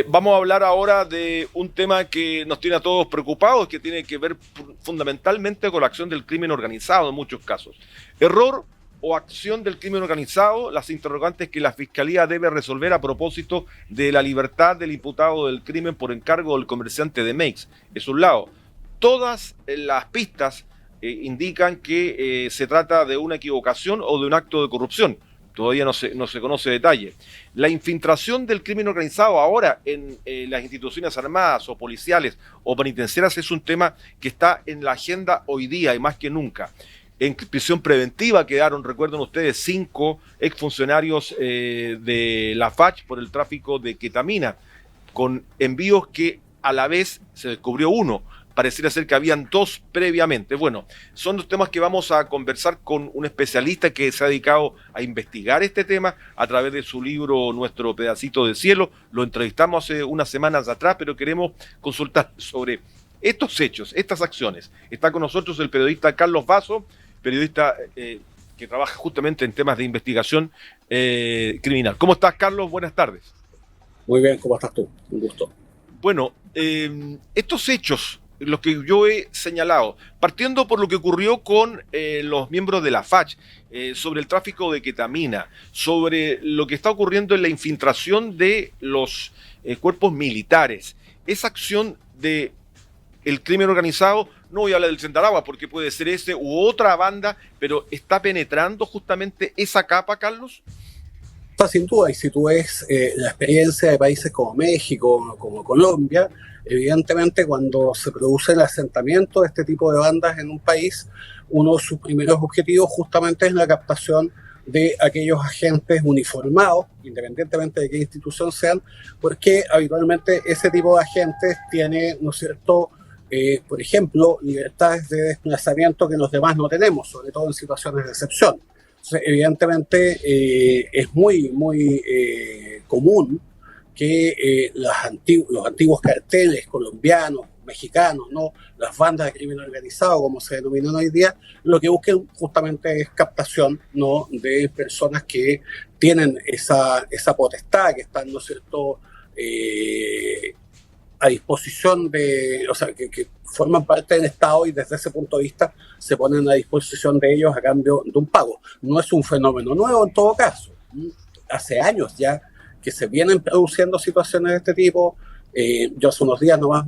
Vamos a hablar ahora de un tema que nos tiene a todos preocupados, que tiene que ver fundamentalmente con la acción del crimen organizado en muchos casos. Error o acción del crimen organizado, las interrogantes que la Fiscalía debe resolver a propósito de la libertad del imputado del crimen por encargo del comerciante de Meix. Es un lado. Todas las pistas indican que se trata de una equivocación o de un acto de corrupción. Todavía no se conoce detalle. La infiltración del crimen organizado ahora en las instituciones armadas o policiales o penitenciarias es un tema que está en la agenda hoy día y más que nunca. En prisión preventiva quedaron, recuerden ustedes, 5 exfuncionarios de la FACH por el tráfico de ketamina, con envíos que a la vez se descubrió uno. Pareciera ser que habían 2 previamente. Bueno, son los temas que vamos a conversar con un especialista que se ha dedicado a investigar este tema a través de su libro Nuestro Pedacito de Cielo. Lo entrevistamos hace unas semanas atrás, pero queremos consultar sobre estos hechos, estas acciones. Está con nosotros el periodista Carlos Vaso, periodista que trabaja justamente en temas de investigación criminal. ¿Cómo estás, Carlos? Buenas tardes. Muy bien, ¿cómo estás tú? Un gusto. Bueno, estos hechos, los que yo he señalado, partiendo por lo que ocurrió con los miembros de la FACH, sobre el tráfico de ketamina, sobre lo que está ocurriendo en la infiltración de los cuerpos militares, esa acción de el crimen organizado, no voy a hablar del Tren de Aragua porque puede ser ese u otra banda, pero ¿está penetrando justamente esa capa, Carlos? Sin duda, y si tú ves la experiencia de países como México, como Colombia, evidentemente cuando se produce el asentamiento de este tipo de bandas en un país, uno de sus primeros objetivos justamente es la captación de aquellos agentes uniformados, independientemente de qué institución sean, porque habitualmente ese tipo de agentes tiene, ¿no es cierto?, por ejemplo, libertades de desplazamiento que los demás no tenemos, sobre todo en situaciones de excepción. Entonces, evidentemente, es muy común que los antiguos carteles colombianos, mexicanos, ¿no?, las bandas de crimen organizado, como se denominan hoy día, lo que busquen justamente es captación, ¿no?, de personas que tienen esa potestad, que están, ¿no es cierto?, a disposición de, o sea, que forman parte del Estado y desde ese punto de vista se ponen a disposición de ellos a cambio de un pago. No es un fenómeno nuevo en todo caso. Hace años ya que se vienen produciendo situaciones de este tipo. Yo hace unos días nomás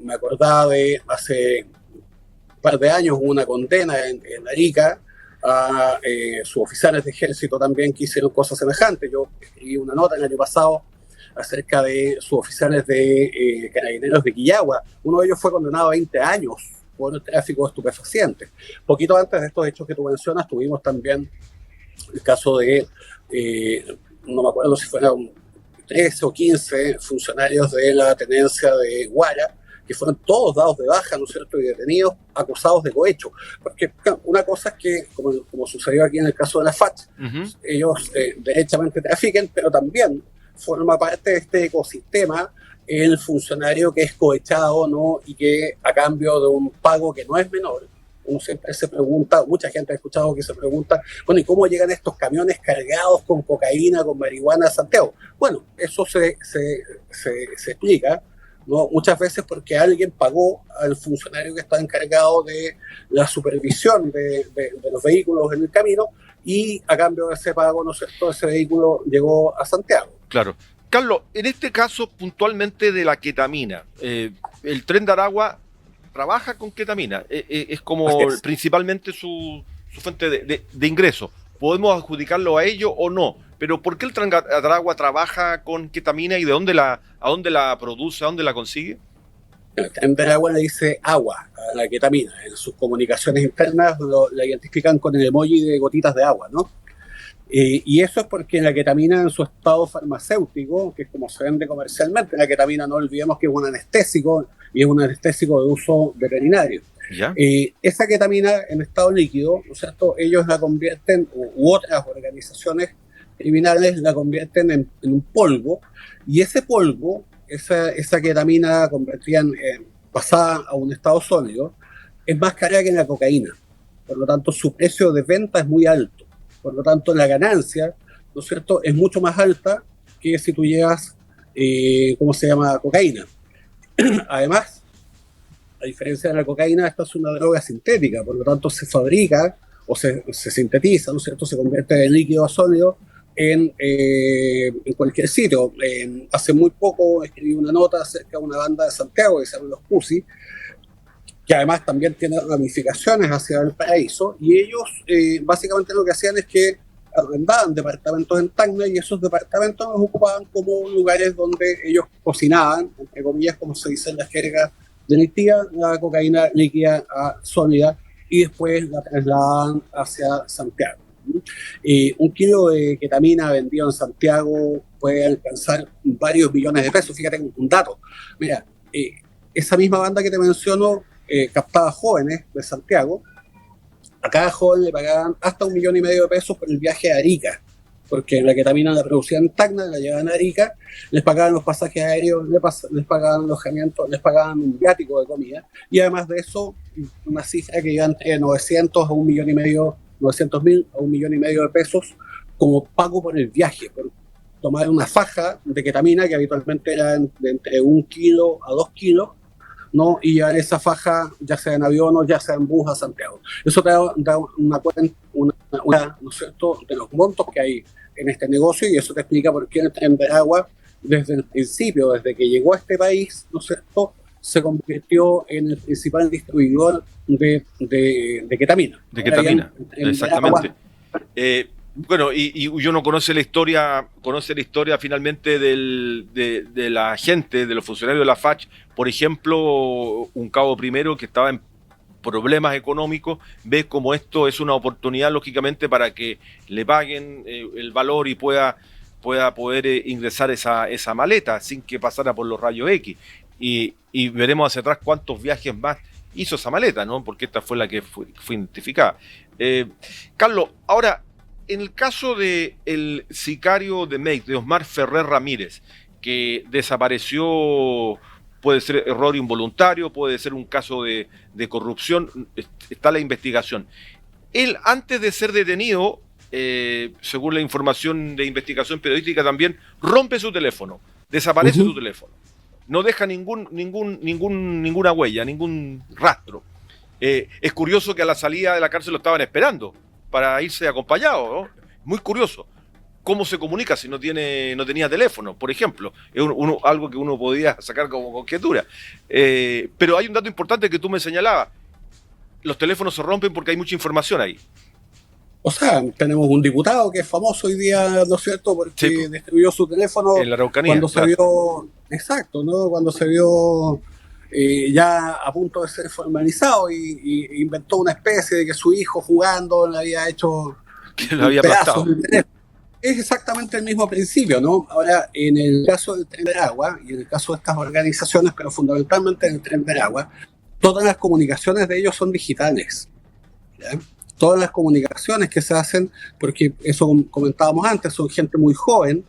me acordaba de hace un par de años hubo una condena en Arica a suboficiales de ejército también que hicieron cosas semejantes. Yo escribí una nota el año pasado acerca de suboficiales de carabineros de Quillagua. Uno de ellos fue condenado a 20 años por el tráfico de estupefacientes. Poquito antes de estos hechos que tú mencionas, tuvimos también el caso de, no me acuerdo si fueron 13 o 15 funcionarios de la tenencia de Guara, que fueron todos dados de baja, ¿no es cierto?, y detenidos, acusados de cohecho. Porque una cosa es que, como sucedió aquí en el caso de la FACH, ellos derechamente trafiquen, pero también forma parte de este ecosistema el funcionario que es cohechado, ¿no?, y que a cambio de un pago que no es menor, uno siempre se pregunta, mucha gente ha escuchado que se pregunta, bueno, ¿y cómo llegan estos camiones cargados con cocaína, con marihuana a Santiago? Bueno, eso se explica, ¿no?, muchas veces porque alguien pagó al funcionario que está encargado de la supervisión de los vehículos en el camino, y a cambio de ese pago, ¿no es cierto?, ese vehículo llegó a Santiago. Claro. Carlos, en este caso puntualmente de la ketamina, el Tren de Aragua trabaja con ketamina, es como principalmente su fuente de ingreso. ¿Podemos adjudicarlo a ello o no? Pero ¿por qué el Tren de Aragua trabaja con ketamina y a dónde la produce, a dónde la consigue? El Tren de Aragua le dice agua a la ketamina. En sus comunicaciones internas la identifican con el emoji de gotitas de agua, ¿no? Y eso es porque la ketamina en su estado farmacéutico, que es como se vende comercialmente, la ketamina no olvidemos que es un anestésico y es un anestésico de uso veterinario. ¿Ya? Esa ketamina en estado líquido, ¿no es cierto?, ellos la convierten, u otras organizaciones criminales la convierten en un polvo, y ese polvo, esa ketamina convertida pasada a un estado sólido, es más cara que la cocaína. Por lo tanto, su precio de venta es muy alto. Por lo tanto, la ganancia, ¿no es cierto?, es mucho más alta que si tú llevas ¿cómo se llama? Cocaína. Además, a diferencia de la cocaína, esta es una droga sintética, por lo tanto se fabrica o se sintetiza, ¿no es cierto? Se convierte en líquido sólido en cualquier sitio. Hace muy poco escribí una nota acerca de una banda de Santiago que se llama Los Pussy, que además también tiene ramificaciones hacia el paraíso, y ellos básicamente lo que hacían es que arrendaban departamentos en Tacna y esos departamentos los ocupaban como lugares donde ellos cocinaban, entre comillas, como se dice en la jerga delictiva, la cocaína líquida a sólida y después la trasladaban hacia Santiago. Un kilo de ketamina vendido en Santiago puede alcanzar varios millones de pesos. Fíjate un dato. Mira, esa misma banda que te menciono captaba jóvenes de Santiago. A cada joven le pagaban hasta 1,5 millones de pesos por el viaje a Arica, porque la ketamina la producían en Tacna, la llevaban a Arica, les pagaban los pasajes aéreos, les pagaban alojamiento, les pagaban un viático de comida, y además de eso, una cifra que iba entre 900 a 1,5 millones, 900.000 a 1,5 millones de pesos como pago por el viaje, por tomar una faja de ketamina que habitualmente era de entre 1 kilo a 2 kilos, ¿no? Y llevar esa faja, ya sea en avión o ya sea en bus a Santiago. Eso te da una cuenta, ¿no es cierto?, de los montos que hay en este negocio, y eso te explica por qué el Tren de Aragua, desde el principio, desde que llegó a este país, ¿no es cierto?, se convirtió en el principal distribuidor de ketamina. De ketamina, exactamente. Bueno, y uno conoce la historia finalmente de la gente, de los funcionarios de la FACH. Por ejemplo, un cabo primero que estaba en problemas económicos, ve como esto es una oportunidad, lógicamente, para que le paguen el valor y pueda poder ingresar esa maleta sin que pasara por los rayos X. Y veremos hacia atrás cuántos viajes más hizo esa maleta, ¿no? Porque esta fue la que fue identificada. Carlos, ahora, en el caso del sicario de Meix, de Osmar Ferrer Ramírez, que desapareció, puede ser error involuntario, puede ser un caso de corrupción, está la investigación. Él, antes de ser detenido, según la información de investigación periodística también, rompe su teléfono, desaparece su teléfono. No deja ninguna huella, ningún rastro. Es curioso que a la salida de la cárcel lo estaban esperando para irse acompañado, ¿no? Muy curioso. ¿Cómo se comunica si no tenía teléfono, por ejemplo? Es algo que uno podía sacar como conjetura. Pero hay un dato importante que tú me señalabas. Los teléfonos se rompen porque hay mucha información ahí. O sea, tenemos un diputado que es famoso hoy día, ¿no es cierto?, porque destruyó su teléfono en la Araucanía, cuando se vio, exacto, ¿no?, cuando se vio ya a punto de ser formalizado y inventó una especie de que su hijo jugando le había hecho que lo había aplastado. Es exactamente el mismo principio, ¿no? Ahora, en el caso del Tren de Aragua y en el caso de estas organizaciones, pero fundamentalmente en el Tren de Aragua, todas las comunicaciones de ellos son digitales, ¿ya? Todas las comunicaciones que se hacen, porque eso comentábamos antes, son gente muy joven,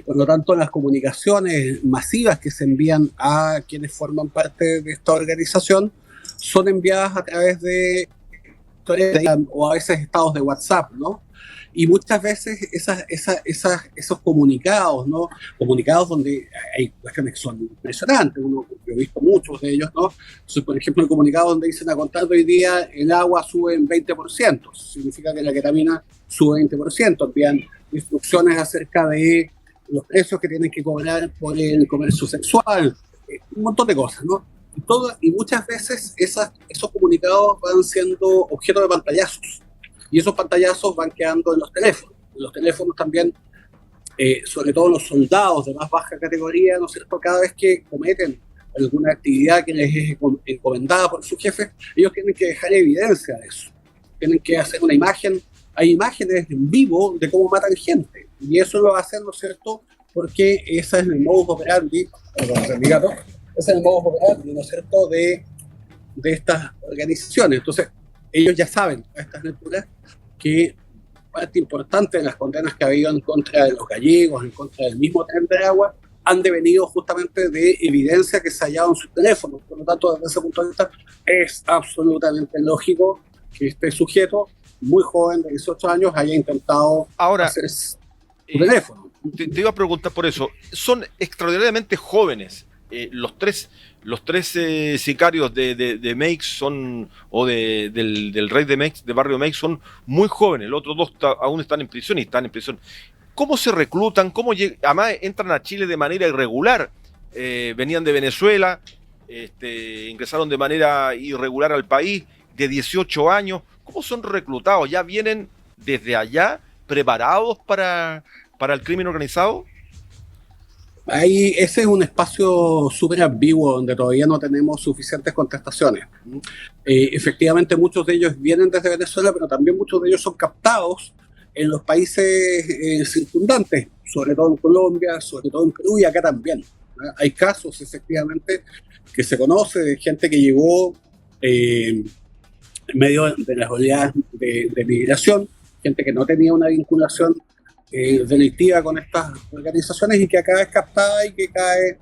por lo tanto las comunicaciones masivas que se envían a quienes forman parte de esta organización son enviadas a través de o a veces estados de WhatsApp, ¿no? Y muchas veces esos comunicados, ¿no? Comunicados donde hay cuestiones que son impresionantes, yo he visto muchos de ellos, ¿no? Entonces, por ejemplo, el comunicado donde dicen a contar de hoy día el agua sube en 20%, significa que la ketamina sube 20%, envían instrucciones acerca de los precios que tienen que cobrar por el comercio sexual, un montón de cosas, ¿no? Y muchas veces esos comunicados van siendo objeto de pantallazos. Y esos pantallazos van quedando en los teléfonos. En los teléfonos también, sobre todo los soldados de más baja categoría, ¿no es cierto?, cada vez que cometen alguna actividad que les es encomendada por su jefe, ellos tienen que dejar evidencia de eso. Tienen que hacer una imagen. Hay imágenes en vivo de cómo matan gente. Y eso lo hacen, ¿no es cierto?, porque ese es el modus operandi, ese es el modus operandi, ¿no es cierto?, de estas organizaciones. Entonces, ellos ya saben a estas alturas que parte importante de las condenas que ha habido en contra de los gallegos, en contra del mismo Tren de Aragua, han devenido justamente de evidencia que se ha hallado en sus teléfonos. Por lo tanto, desde ese punto de vista, es absolutamente lógico que este sujeto, muy joven, de 18 años, haya intentado hacer su teléfono. te iba a preguntar por eso. Son extraordinariamente jóvenes. Los tres sicarios de Meix son, o del rey de Meix, de barrio Meix, son muy jóvenes. Los otros dos aún están en prisión y están en prisión. ¿Cómo se reclutan? Además, entran a Chile de manera irregular. Venían de Venezuela, ingresaron de manera irregular al país, de 18 años. ¿Cómo son reclutados? ¿Ya vienen desde allá preparados para el crimen organizado? Ahí, ese es un espacio súper ambiguo donde todavía no tenemos suficientes contestaciones. Efectivamente, muchos de ellos vienen desde Venezuela, pero también muchos de ellos son captados en los países circundantes, sobre todo en Colombia, sobre todo en Perú y acá también. Hay casos, efectivamente, que se conoce de gente que llegó en medio de las oleadas de migración, gente que no tenía una vinculación delictiva con estas organizaciones y que acá es captada y que cae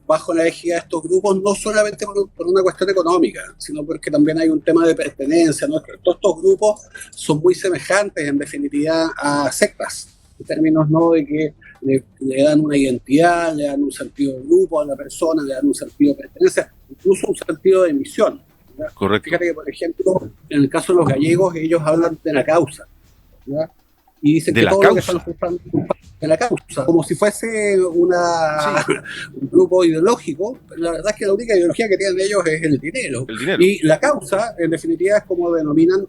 bajo la égida de estos grupos, no solamente por una cuestión económica, sino porque también hay un tema de pertenencia, ¿no? Todos estos grupos son muy semejantes, en definitiva, a sectas, en términos, ¿no?, de que le dan una identidad, le dan un sentido de grupo a la persona, le dan un sentido de pertenencia, incluso un sentido de misión, ¿verdad? Correcto. Fíjate que, por ejemplo, en el caso de los gallegos, ellos hablan de la causa, ¿verdad? Y dicen que todo lo que están buscando de la causa, como si fuese un grupo ideológico. La verdad es que la única ideología que tienen ellos es el dinero. Y la causa, en definitiva, es como denominan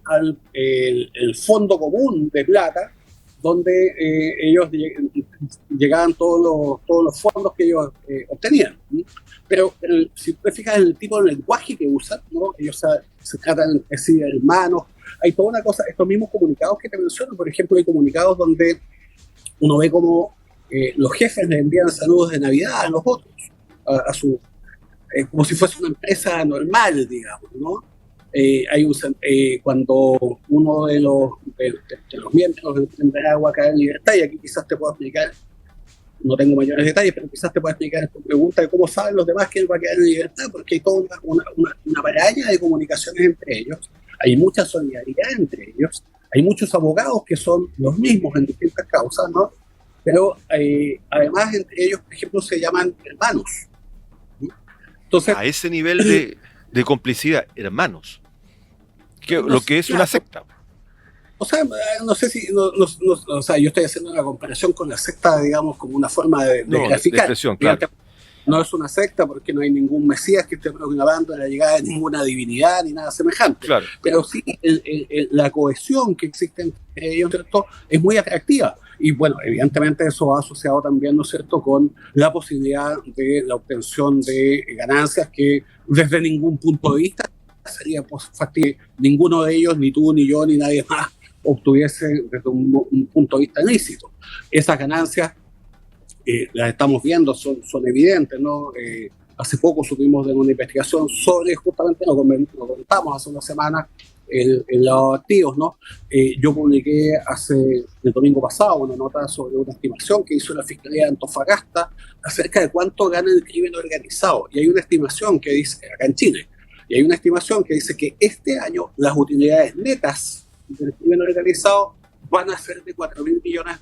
el fondo común de plata, donde ellos llegaban todos los fondos que ellos obtenían. Pero si te fijas en el tipo de lenguaje que usan, ¿no? Ellos se tratan entre sí de hermanos. Hay toda una cosa, estos mismos comunicados que te menciono, por ejemplo, hay comunicados donde uno ve como los jefes le envían saludos de Navidad a los otros, como si fuese una empresa normal, digamos, ¿no? Cuando uno de los miembros de Agua cae en libertad, y aquí quizás te puedo explicar, no tengo mayores detalles, pero quizás te pueda explicar tu pregunta de cómo saben los demás que él va a quedar en libertad, porque hay toda una maraña de comunicaciones entre ellos, hay mucha solidaridad entre ellos, hay muchos abogados que son los mismos en distintas causas, ¿no? Pero además entre ellos, por ejemplo, se llaman hermanos. Entonces, a ese nivel de complicidad, hermanos, lo que es una secta. O sea, no sé si, o sea, yo estoy haciendo una comparación con la secta, digamos, como una forma de graficar. Claro. No es una secta porque no hay ningún mesías que esté proclamando la llegada de ninguna divinidad ni nada semejante. Claro. Pero sí, la cohesión que existe entre ellos, ¿cierto?, es muy atractiva. Y bueno, evidentemente eso va asociado también, ¿no es cierto?, con la posibilidad de la obtención de ganancias que desde ningún punto de vista sería factible. Ninguno de ellos, ni tú, ni yo, ni nadie más, obtuviese desde un punto de vista ilícito. Esas ganancias las estamos viendo, son evidentes, ¿no? Hace poco supimos de una investigación sobre, justamente lo comentamos hace una semana, el lavado de activos, ¿no? Yo publiqué el domingo pasado una nota sobre una estimación que hizo la Fiscalía de Antofagasta acerca de cuánto gana el crimen organizado. Y hay una estimación que dice, acá en Chile, y hay una estimación que dice que este año las utilidades netas del crimen organizado van a ser de $4.000 millones.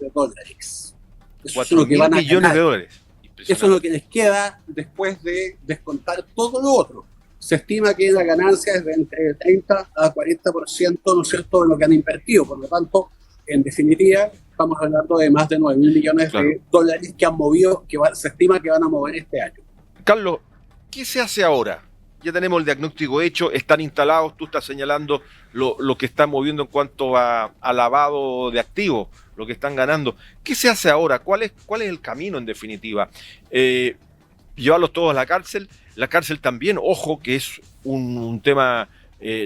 Eso es lo que van a millones de dólares. Eso es lo que les queda después de descontar todo lo otro. Se estima que la ganancia es de entre 30 a 40%, ¿no es cierto?, de lo que han invertido. Por lo tanto, en definitiva, estamos hablando de más de $9.000 millones de dólares que han movido, se estima que van a mover este año. Carlos, ¿qué se hace ahora? Ya tenemos el diagnóstico hecho, están instalados, tú estás señalando lo que están moviendo en cuanto a lavado de activos, lo que están ganando. ¿Qué se hace ahora? ¿Cuál es el camino en definitiva? Llevarlos todos a la cárcel. La cárcel también, ojo, que es un tema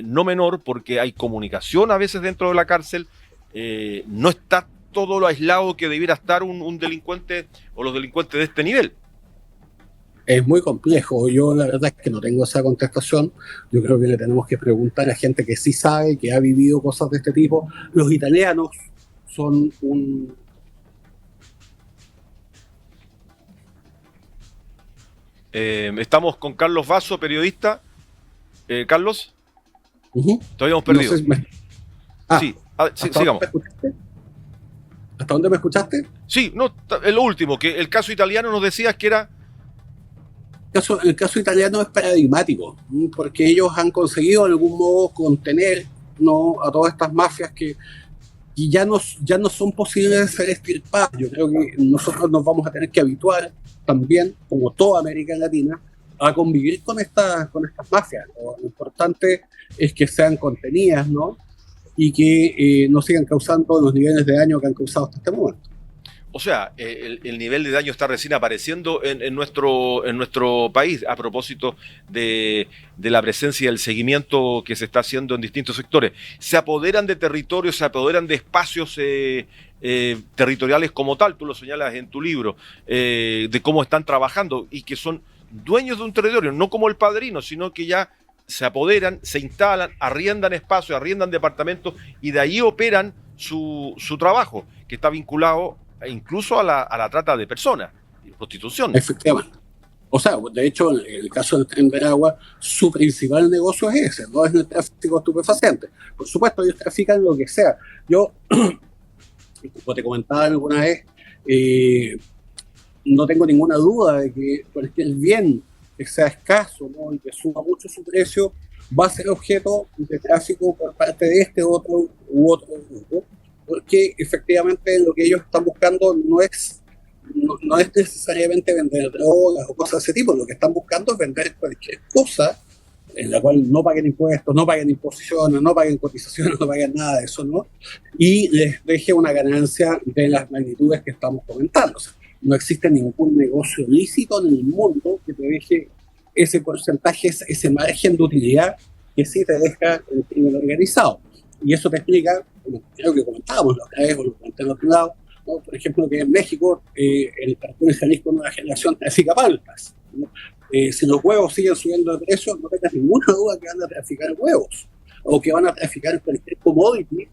no menor, porque hay comunicación a veces dentro de la cárcel. No está todo lo aislado que debiera estar un delincuente o los delincuentes de este nivel. Es muy complejo. Yo la verdad es que no tengo esa contestación. Yo creo que le tenemos que preguntar a gente que sí sabe, que ha vivido cosas de este tipo. Los italianos son estamos con Carlos Vaso, periodista. Carlos, todavía hemos perdido. No sé, sí, sigamos. ¿Hasta dónde me escuchaste? Sí, no, lo último, que el caso italiano nos decías que era... El caso italiano es paradigmático, porque ellos han conseguido de algún modo contener, ¿no?, a todas estas mafias que ya no son posibles de ser extirpadas. Yo creo que nosotros nos vamos a tener que habituar también, como toda América Latina, a convivir con estas mafias, ¿no? Lo importante es que sean contenidas, ¿no?, y que no sigan causando los niveles de daño que han causado hasta este momento. O sea, el nivel de daño está recién apareciendo en nuestro país a propósito de la presencia y el seguimiento que se está haciendo en distintos sectores. Se apoderan de territorios, se apoderan de espacios territoriales como tal, tú lo señalas en tu libro, de cómo están trabajando y que son dueños de un territorio, no como El Padrino, sino que ya se apoderan, se instalan, arriendan espacios, arriendan departamentos y de ahí operan su trabajo, que está vinculado incluso a la trata de personas, prostitución. Efectivamente. O sea, de hecho, en el caso del Tren Veragua, su principal negocio es ese, no es el tráfico de estupefacientes. Por supuesto, ellos trafican lo que sea. Yo, como te comentaba alguna vez, no tengo ninguna duda de que cualquier bien que sea escaso, ¿no?, y que suba mucho su precio, va a ser objeto de tráfico por parte de este otro u otro grupo, porque efectivamente lo que ellos están buscando no es necesariamente vender drogas o cosas de ese tipo. Lo que están buscando es vender cualquier cosa en la cual no paguen impuestos, no paguen imposiciones, no paguen cotizaciones, no paguen nada de eso, ¿no? Y les deje una ganancia de las magnitudes que estamos comentando. O sea, no existe ningún negocio lícito en el mundo que te deje ese porcentaje, ese margen de utilidad que sí te deja el crimen organizado. Y eso te explica, como creo que comentábamos la otra vez, o lo comenté en otro lado, ¿no?, por ejemplo, que en México el cartón de Jalisco Nueva Generación trafica paltas, ¿no? Si los huevos siguen subiendo de precio, no tengas ninguna duda que van a traficar huevos, o que van a traficar cualquier commodity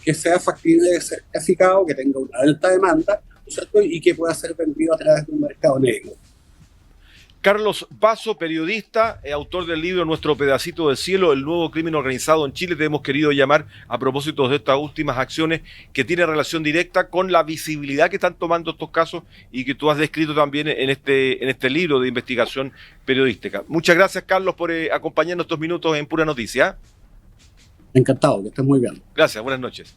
que sea factible de ser traficado, que tenga una alta demanda, ¿cierto?, y que pueda ser vendido a través de un mercado negro. Carlos Basso, periodista, autor del libro Nuestro Pedacito del Cielo, el nuevo crimen organizado en Chile. Te hemos querido llamar a propósito de estas últimas acciones que tienen relación directa con la visibilidad que están tomando estos casos y que tú has descrito también en este libro de investigación periodística. Muchas gracias, Carlos, por acompañarnos estos minutos en Pura Noticia. Encantado, que estés muy bien. Gracias, buenas noches.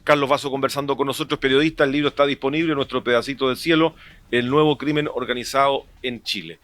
Carlos Basso conversando con nosotros, periodista. El libro está disponible, Nuestro Pedacito del Cielo, el nuevo crimen organizado en Chile.